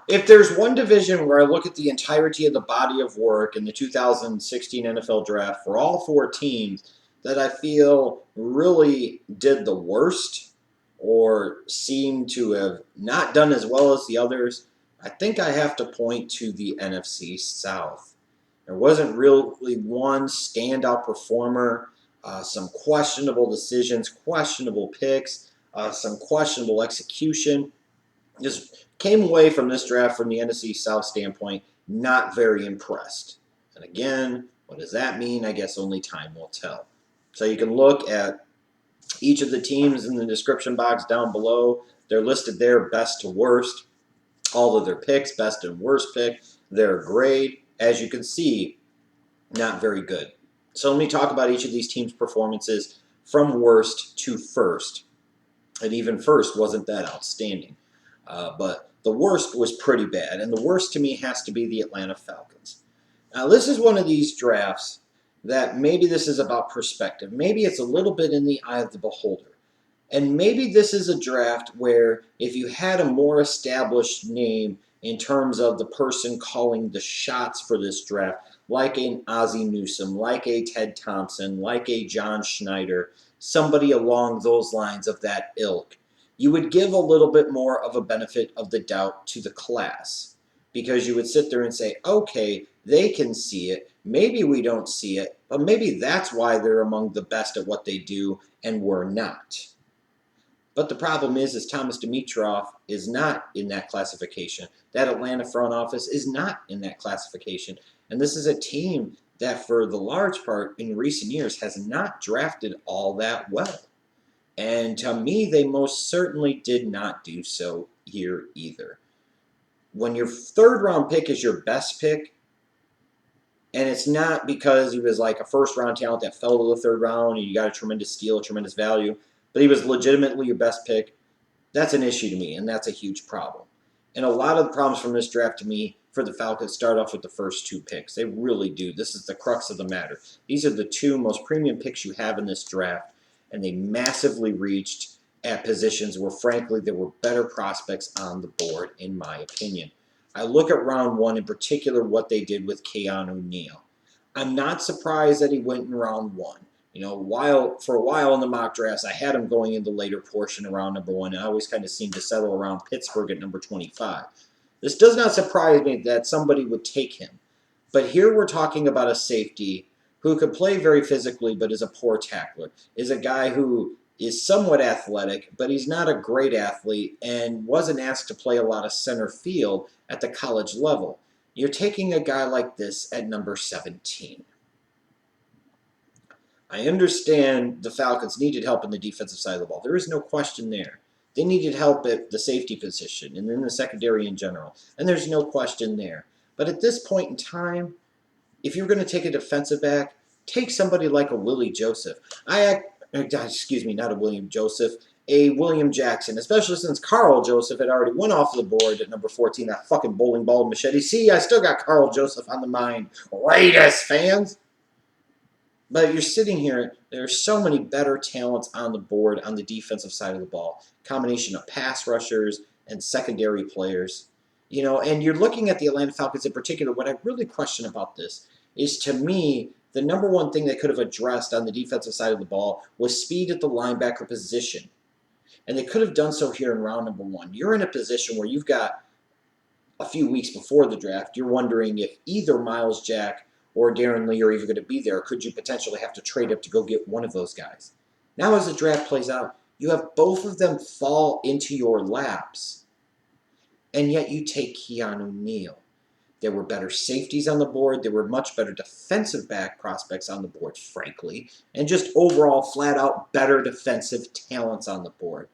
If there's one division where I look at the entirety of the body of work in the 2016 NFL Draft for all four teams that I feel really did the worst or seem to have not done as well as the others, I think I have to point to the NFC South. There wasn't really one standout performer, some questionable decisions, questionable picks, some questionable execution. Just came away from this draft from the NFC South standpoint not very impressed. And again, what does that mean? I guess only time will tell. So you can look at each of the teams in the description box down below. They're listed there best to worst. All of their picks, best and worst pick, their grade. As you can see, not very good. So let me talk about each of these teams' performances from worst to first. And even first wasn't that outstanding. But the worst was pretty bad. And the worst to me has to be the Atlanta Falcons. Now, this is one of these drafts that maybe this is about perspective. Maybe it's a little bit in the eye of the beholder. And maybe this is a draft where if you had a more established name in terms of the person calling the shots for this draft, like an Ozzie Newsome, like a Ted Thompson, like a John Schneider, somebody along those lines of that ilk, you would give a little bit more of a benefit of the doubt to the class. Because you would sit there and say, okay, they can see it. Maybe we don't see it, but maybe that's why they're among the best at what they do and we're not. But the problem is Thomas Dimitroff is not in that classification. That Atlanta front office is not in that classification. And this is a team that, for the large part, in recent years, has not drafted all that well. And to me, they most certainly did not do so here either. When your third-round pick is your best pick, and it's not because he was like a first-round talent that fell to the third round and you got a tremendous steal, a tremendous value, but he was legitimately your best pick, that's an issue to me, and that's a huge problem. And a lot of the problems from this draft to me for the Falcons start off with the first two picks. They really do. This is the crux of the matter. These are the two most premium picks you have in this draft, and they massively reached at positions where, frankly, there were better prospects on the board, in my opinion. I look at round one, in particular, what they did with Keanu Neal. I'm not surprised that he went in round one. You know, for a while in the mock drafts, I had him going in the later portion around number one, and I always kind of seemed to settle around Pittsburgh at number 25. This does not surprise me that somebody would take him. But here we're talking about a safety who could play very physically but is a poor tackler, is a guy who is somewhat athletic, but he's not a great athlete and wasn't asked to play a lot of center field at the college level. You're taking a guy like this at number 17. I understand the Falcons needed help in the defensive side of the ball. There is no question there. They needed help at the safety position and in the secondary in general, and there's no question there. But at this point in time, if you're going to take a defensive back, take somebody like a Willie Joseph. Not a William Joseph, a William Jackson, especially since Carl Joseph had already went off the board at number 14, that fucking bowling ball machete. See, I still got Carl Joseph on the mind. Raiders fans! But you're sitting here, there's so many better talents on the board on the defensive side of the ball. Combination of pass rushers and secondary players. You know, and you're looking at the Atlanta Falcons in particular. What I really question about this is, to me, the number one thing they could have addressed on the defensive side of the ball was speed at the linebacker position. And they could have done so here in round number one. You're in a position where you've got a few weeks before the draft, you're wondering if either Miles Jack or Darren Lee are even going to be there. Could you potentially have to trade up to go get one of those guys? Now as the draft plays out, you have both of them fall into your laps, and yet you take Keanu Neal. There were better safeties on the board. There were much better defensive back prospects on the board, frankly, and just overall flat-out better defensive talents on the board.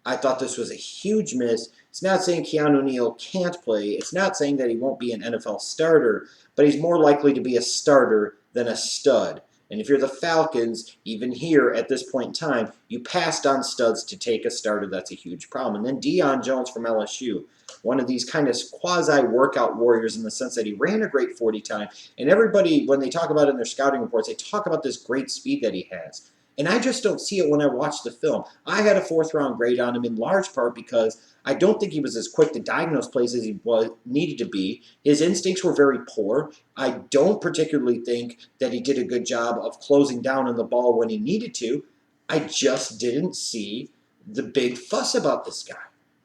I thought this was a huge miss. It's not saying Keanu Neal can't play. It's not saying that he won't be an NFL starter, but he's more likely to be a starter than a stud. And if you're the Falcons, even here at this point in time, you passed on studs to take a starter. That's a huge problem. And then Deion Jones from LSU, one of these kind of quasi-workout warriors in the sense that he ran a great 40 time. And everybody, when they talk about it in their scouting reports, they talk about this great speed that he has. And I just don't see it when I watch the film. I had a fourth-round grade on him in large part because I don't think he was as quick to diagnose plays as he needed to be. His instincts were very poor. I don't particularly think that he did a good job of closing down on the ball when he needed to. I just didn't see the big fuss about this guy.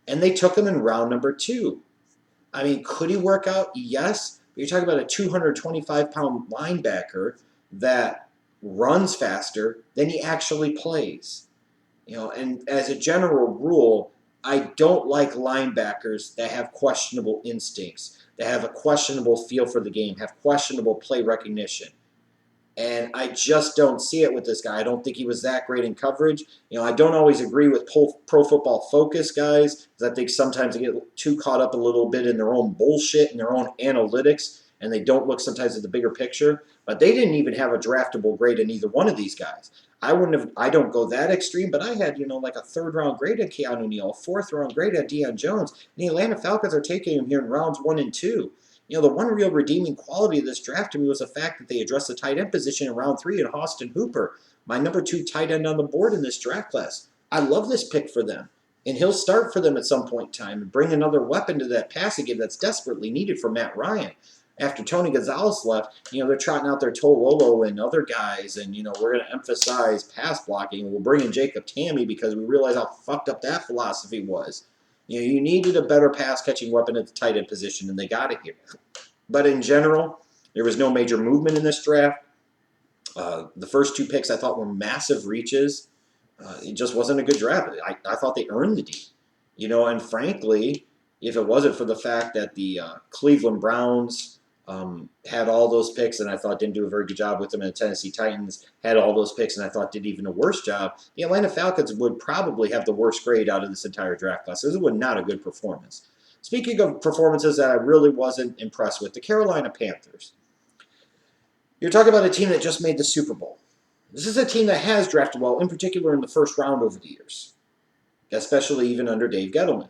And they took him in round number 2. I mean, could he work out? Yes. But you're talking about a 225-pound linebacker that runs faster than he actually plays. And as a general rule, I don't like linebackers that have questionable instincts, that have a questionable feel for the game, have questionable play recognition. And I just don't see it with this guy. I don't think he was that great in coverage. I don't always agree with Pro Football Focus guys, because I think sometimes they get too caught up a little bit in their own bullshit and their own analytics, and they don't look sometimes at the bigger picture. But they didn't even have a draftable grade in either one of these guys. I don't go that extreme, but I had, like a 3rd-round grade at Keanu Neal, a 4th-round grade at Deion Jones, and the Atlanta Falcons are taking him here in rounds 1 and 2. The one real redeeming quality of this draft to me was the fact that they addressed the tight end position in round 3 in Austin Hooper, my number 2 tight end on the board in this draft class. I love this pick for them, and he'll start for them at some point in time and bring another weapon to that passing game that's desperately needed for Matt Ryan. After Tony Gonzalez left, they're trotting out their Tololo and other guys, and, we're going to emphasize pass blocking. We'll bring in Jacob Tamme because we realize how fucked up that philosophy was. You needed a better pass-catching weapon at the tight end position, and they got it here. But in general, there was no major movement in this draft. The first 2 picks I thought were massive reaches. It just wasn't a good draft. I thought they earned the D. And frankly, if it wasn't for the fact that the Cleveland Browns had all those picks and I thought didn't do a very good job with them, and the Tennessee Titans had all those picks and I thought did even a worse job, the Atlanta Falcons would probably have the worst grade out of this entire draft class. This was not a good performance. Speaking of performances that I really wasn't impressed with, the Carolina Panthers. You're talking about a team that just made the Super Bowl. This is a team that has drafted well, in particular in the first round over the years, especially even under Dave Gettleman.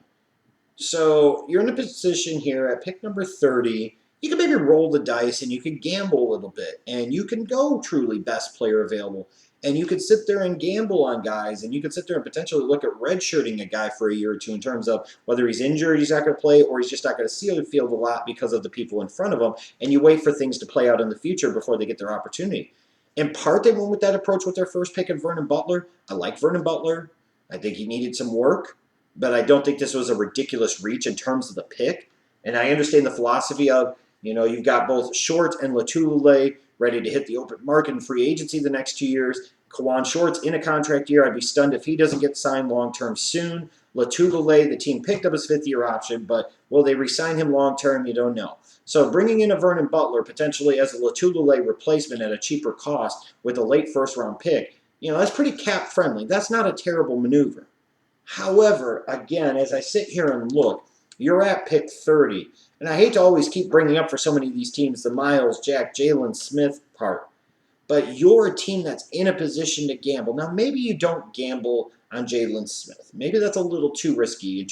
So you're in a position here at pick number 30. You can maybe roll the dice and you can gamble a little bit, and you can go truly best player available, and you can sit there and gamble on guys, and you can sit there and potentially look at redshirting a guy for a year or 2 in terms of whether he's injured, he's not going to play, or he's just not going to see the field a lot because of the people in front of him, and you wait for things to play out in the future before they get their opportunity. In part, they went with that approach with their first pick of Vernon Butler. I like Vernon Butler. I think he needed some work, but I don't think this was a ridiculous reach in terms of the pick, and I understand the philosophy of, you've got both Short and Latulele ready to hit the open market in free agency the next 2 years. Kawan Short's in a contract year. I'd be stunned if he doesn't get signed long-term soon. Latulele, the team picked up his 5th-year option, but will they re-sign him long-term? You don't know. So bringing in a Vernon Butler potentially as a Latulele replacement at a cheaper cost with a late first-round pick, that's pretty cap-friendly. That's not a terrible maneuver. However, again, as I sit here and look, you're at pick 30. And I hate to always keep bringing up for so many of these teams the Miles Jack, Jalen Smith part. But you're a team that's in a position to gamble. Now, maybe you don't gamble on Jalen Smith. Maybe that's a little too risky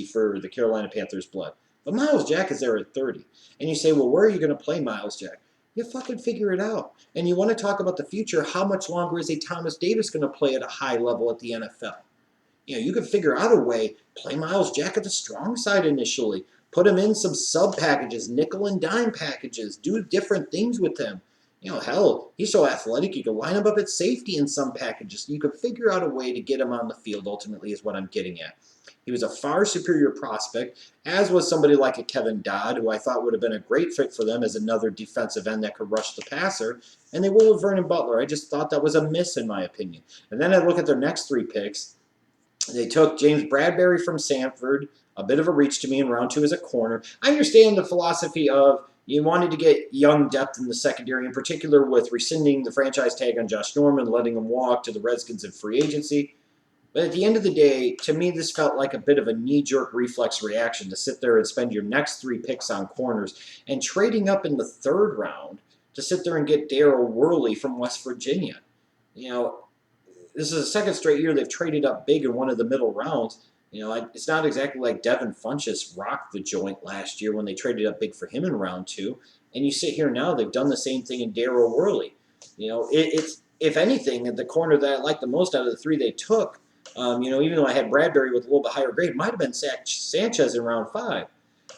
for the Carolina Panthers' blood. But Miles Jack is there at 30. And you say, well, where are you going to play Miles Jack? You fucking figure it out. And you want to talk about the future. How much longer is a Thomas Davis going to play at a high level at the NFL? You can figure out a way. Play Miles Jack at the strong side initially. Put him in some sub packages, nickel and dime packages. Do different things with him. Hell, he's so athletic, you can line him up at safety in some packages. You can figure out a way to get him on the field, ultimately, is what I'm getting at. He was a far superior prospect, as was somebody like a Kevin Dodd, who I thought would have been a great fit for them as another defensive end that could rush the passer. And they will with Vernon Butler. I just thought that was a miss, in my opinion. And then I look at their next 3 picks. They took James Bradberry from Samford, a bit of a reach to me in round 2 as a corner. I understand the philosophy of you wanted to get young depth in the secondary, in particular with rescinding the franchise tag on Josh Norman, letting him walk to the Redskins in free agency. But at the end of the day, to me, this felt like a bit of a knee-jerk reflex reaction to sit there and spend your next 3 picks on corners and trading up in the 3rd round to sit there and get Daryl Worley from West Virginia. This is the 2nd straight year they've traded up big in one of the middle rounds. It's not exactly like Devin Funchess rocked the joint last year when they traded up big for him in round 2. And you sit here now, they've done the same thing in Daryl Worley. It's if anything, the corner that I like the most out of the 3 they took Even though I had Bradberry with a little bit higher grade, it might have been Sanchez in round 5.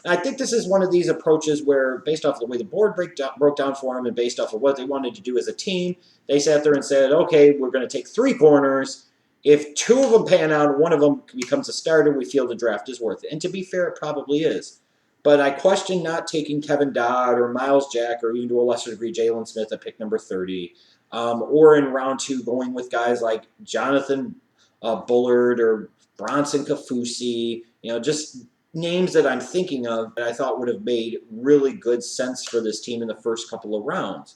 And I think this is one of these approaches where, based off of the way the board broke down for them and based off of what they wanted to do as a team, they sat there and said, okay, we're going to take 3 corners. If 2 of them pan out and 1 of them becomes a starter, we feel the draft is worth it. And to be fair, it probably is. But I question not taking Kevin Dodd or Miles Jack or even to a lesser degree Jalen Smith at pick number 30. Or in round 2 going with guys like Jonathan Bullard or Bronson Kafusi, just names that I'm thinking of that I thought would have made really good sense for this team in the first couple of rounds.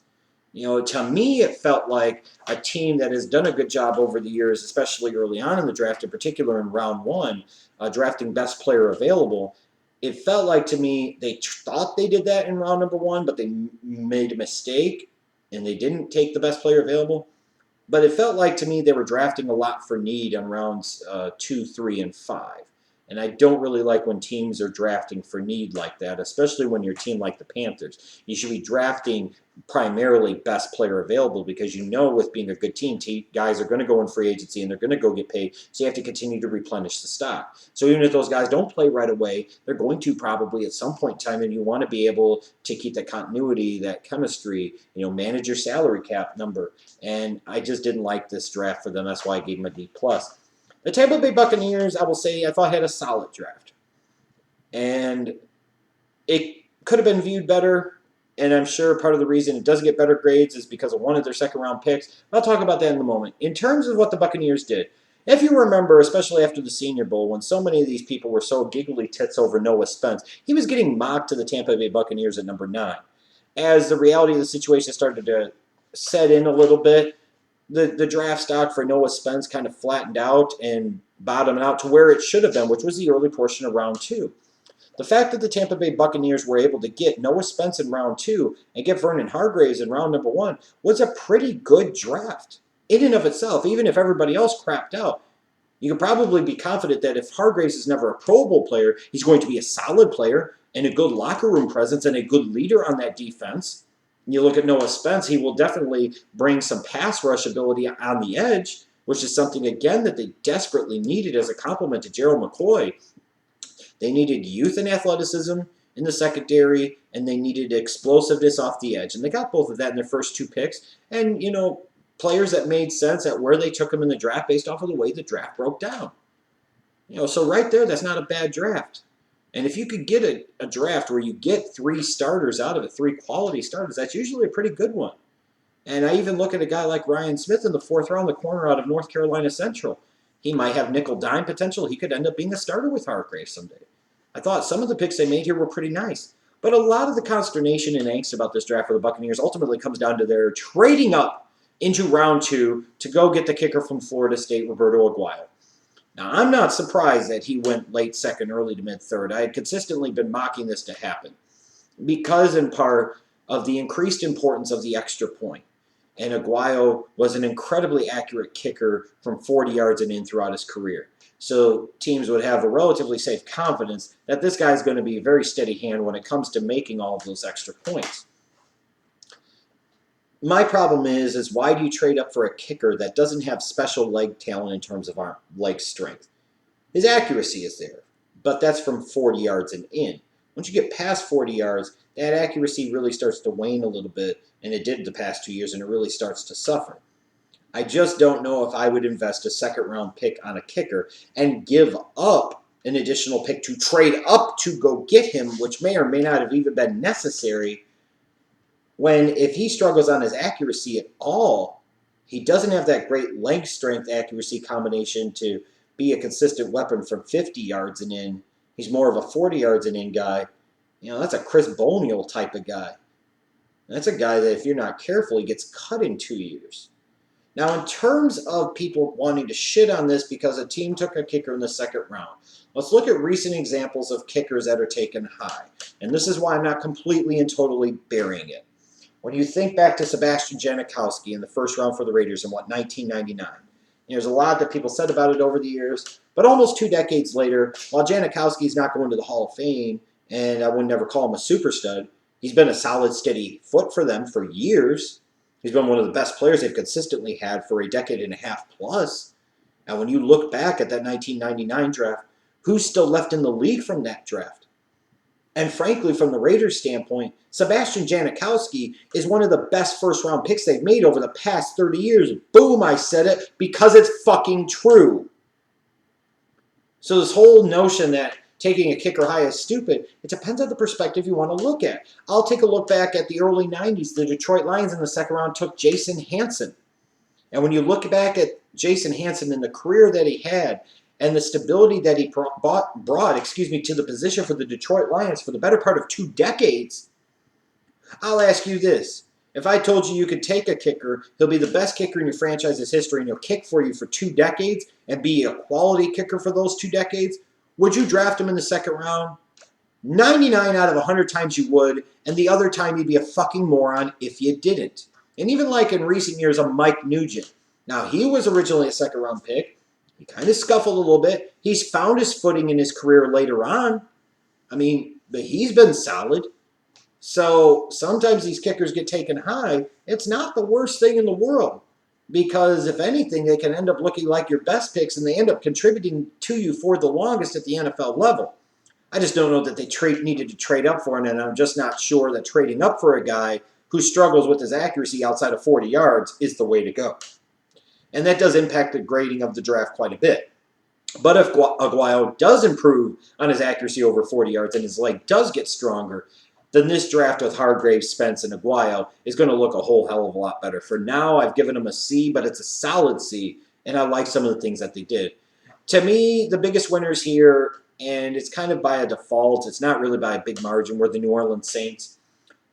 To me, it felt like a team that has done a good job over the years, especially early on in the draft, in particular in round 1, drafting best player available. It felt like to me they thought they did that in round number 1, but they made a mistake and they didn't take the best player available. But it felt like to me they were drafting a lot for need on rounds 2, 3, and 5. And I don't really like when teams are drafting for need like that, especially when you're a team like the Panthers. You should be drafting primarily best player available because with being a good team, guys are going to go in free agency and they're going to go get paid, so you have to continue to replenish the stock. So even if those guys don't play right away, they're going to probably at some point in time, and you want to be able to keep that continuity, that chemistry, manage your salary cap number. And I just didn't like this draft for them. That's why I gave them a D+. The Tampa Bay Buccaneers, I will say, I thought had a solid draft. And it could have been viewed better, and I'm sure part of the reason it doesn't get better grades is because of one of their second-round picks. I'll talk about that in a moment. In terms of what the Buccaneers did, if you remember, especially after the Senior Bowl, when so many of these people were so giggly tits over Noah Spence, he was getting mocked to the Tampa Bay Buccaneers at number 9. As the reality of the situation started to set in a little bit, the draft stock for Noah Spence kind of flattened out and bottomed out to where it should have been, which was the early portion of round 2. The fact that the Tampa Bay Buccaneers were able to get Noah Spence in round 2 and get Vernon Hargreaves in round number 1 was a pretty good draft in and of itself. Even if everybody else crapped out, you can probably be confident that if Hargreaves is never a Pro Bowl player, he's going to be a solid player and a good locker room presence and a good leader on that defense. You look at Noah Spence, he will definitely bring some pass rush ability on the edge, which is something, again, that they desperately needed as a complement to Gerald McCoy. They needed youth and athleticism in the secondary, and they needed explosiveness off the edge. And they got both of that in their first 2 picks. And, players that made sense at where they took them in the draft based off of the way the draft broke down. So right there, that's not a bad draft. And if you could get a draft where you get 3 starters out of it, 3 quality starters, that's usually a pretty good one. And I even look at a guy like Ryan Smith in the 4th round, the corner out of North Carolina Central. He might have nickel dime potential. He could end up being a starter with Hargreaves someday. I thought some of the picks they made here were pretty nice. But a lot of the consternation and angst about this draft for the Buccaneers ultimately comes down to their trading up into round 2 to go get the kicker from Florida State, Roberto Aguayo. Now, I'm not surprised that he went late 2nd, early to mid-3rd. I had consistently been mocking this to happen because, in part, of the increased importance of the extra point. And Aguayo was an incredibly accurate kicker from 40 yards and in throughout his career. So teams would have a relatively safe confidence that this guy's going to be a very steady hand when it comes to making all of those extra points. My problem is why do you trade up for a kicker that doesn't have special leg talent in terms of leg strength? His accuracy is there, but that's from 40 yards and in. Once you get past 40 yards, that accuracy really starts to wane a little bit, and it did the past 2 years, and it really starts to suffer. I just don't know if I would invest a 2nd-round pick on a kicker and give up an additional pick to trade up to go get him, which may or may not have even been necessary, when if he struggles on his accuracy at all, he doesn't have that great leg strength accuracy combination to be a consistent weapon from 50 yards and in. He's more of a 40 yards and in guy. That's a Chris Bonial type of guy. That's a guy that if you're not careful, he gets cut in 2 years. Now, in terms of people wanting to shit on this because a team took a kicker in the 2nd round, let's look at recent examples of kickers that are taken high. And this is why I'm not completely and totally burying it. When you think back to Sebastian Janikowski in the 1st round for the Raiders in, 1999, there's a lot that people said about it over the years, but almost 2 decades later, while Janikowski's not going to the Hall of Fame, and I would never call him a super stud, he's been a solid, steady foot for them for years. He's been one of the best players they've consistently had for a decade and a half plus. And when you look back at that 1999 draft, who's still left in the league from that draft? And frankly, from the Raiders' standpoint, Sebastian Janikowski is one of the best first-round picks they've made over the past 30 years. Boom, I said it because it's fucking true. So this whole notion that taking a kicker high is stupid, it depends on the perspective you want to look at. I'll take a look back at the early 90s. The Detroit Lions in the second round took Jason Hanson. And when you look back at Jason Hanson and the career that he had and the stability that he brought to the position for the Detroit Lions for the better part of 2 decades, I'll ask you this. If I told you you could take a kicker, he'll be the best kicker in your franchise's history, and he'll kick for you for 2 decades and be a quality kicker for those 2 decades, would you draft him in the second round? 99 out of 100 times you would, and the other time you'd be a fucking moron if you didn't. And even like in recent years, a Mike Nugent. Now, he was originally a second-round pick. He kind of scuffled a little bit. He's found his footing in his career later on. I mean, but he's been solid. So sometimes these kickers get taken high. It's not the worst thing in the world because, if anything, they can end up looking like your best picks and they end up contributing to you for the longest at the NFL level. I just don't know that they needed to trade up for him, and I'm just not sure that trading up for a guy who struggles with his accuracy outside of 40 yards is the way to go. And that does impact the grading of the draft quite a bit. But if Aguayo does improve on his accuracy over 40 yards and his leg does get stronger, then this draft with Hargreaves, Spence, and Aguayo is going to look a whole hell of a lot better. For now, I've given him a C, but it's a solid C, and I like some of the things that they did. To me, the biggest winners here, and it's kind of by a default, it's not really by a big margin, were the New Orleans Saints.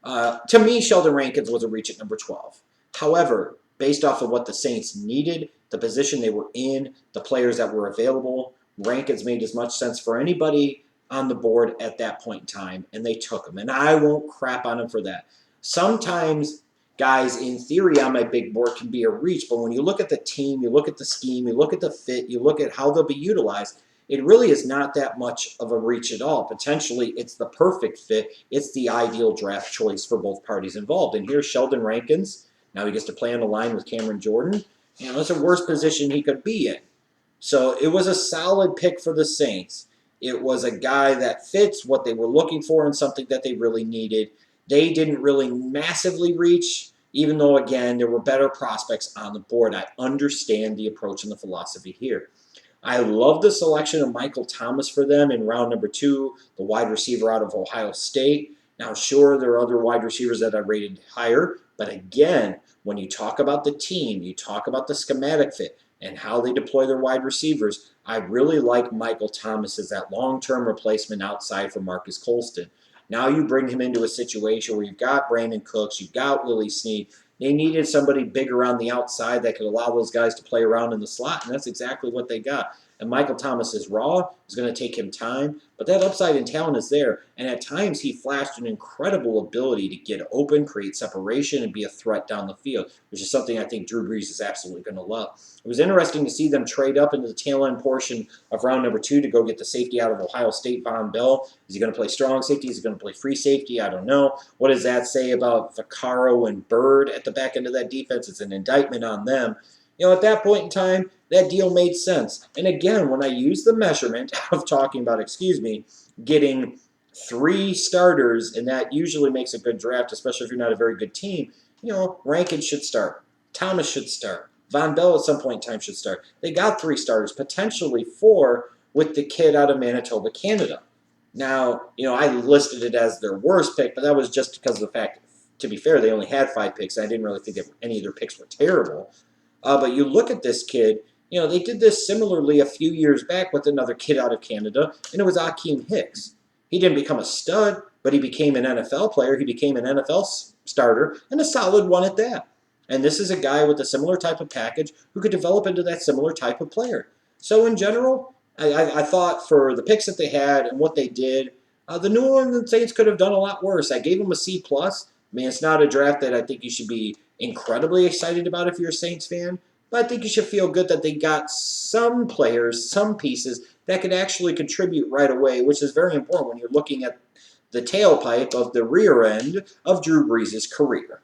To me, Sheldon Rankins was a reach at number 12. However, based off of what the Saints needed, the position they were in, the players that were available, Rankins made as much sense for anybody on the board at that point in time, and they took him. And I won't crap on him for that. Sometimes guys, in theory, on my big board can be a reach, but when you look at the team, you look at the scheme, you look at the fit, you look at how they'll be utilized, it really is not that much of a reach at all. Potentially, it's the perfect fit. It's the ideal draft choice for both parties involved. And here's Sheldon Rankins. Now he gets to play on the line with Cameron Jordan. You know, it's the worst position he could be in. So it was a solid pick for the Saints. It was a guy that fits what they were looking for and something that they really needed. They didn't really massively reach, even though, again, there were better prospects on the board. I understand the approach and the philosophy here. I love the selection of Michael Thomas for them in round number 2, the wide receiver out of Ohio State. Now, sure, there are other wide receivers that I rated higher, but again, when you talk about the team, you talk about the schematic fit and how they deploy their wide receivers, I really like Michael Thomas as that long-term replacement outside for Marcus Colston. Now you bring him into a situation where you've got Brandon Cooks, you've got Willie Snead. They needed somebody bigger on the outside that could allow those guys to play around in the slot, and that's exactly what they got. And Michael Thomas is raw. It's going to take him time, but that upside and talent is there. And at times he flashed an incredible ability to get open, create separation, and be a threat down the field, which is something I think Drew Brees is absolutely going to love. It was interesting to see them trade up into the tail end portion of round number 2 to go get the safety out of Ohio State, Vonn Bell. Is he going to play strong safety? Is he going to play free safety? I don't know. What does that say about Vaccaro and Bird at the back end of that defense? It's an indictment on them. You know, at that point in time, that deal made sense. And again, when I use the measurement of talking about, getting 3 starters, and that usually makes a good draft, especially if you're not a very good team, you know, Rankins should start. Thomas should start. Vonn Bell at some point in time should start. They got 3 starters, potentially 4 with the kid out of Manitoba, Canada. Now, you know, I listed it as their worst pick, but that was just because of the fact, to be fair, they only had 5 picks. And I didn't really think that any of their picks were terrible. But you look at this kid, you know, they did this similarly a few years back with another kid out of Canada, and it was Akeem Hicks. He didn't become a stud, but he became an NFL player. He became an NFL starter, and a solid one at that. And this is a guy with a similar type of package who could develop into that similar type of player. So in general, I thought for the picks that they had and what they did, the New Orleans Saints could have done a lot worse. I gave them a C+. I mean, it's not a draft that I think you should be incredibly excited about if you're a Saints fan, but I think you should feel good that they got some players, some pieces that could actually contribute right away, which is very important when you're looking at the tailpipe of the rear end of Drew Brees' career.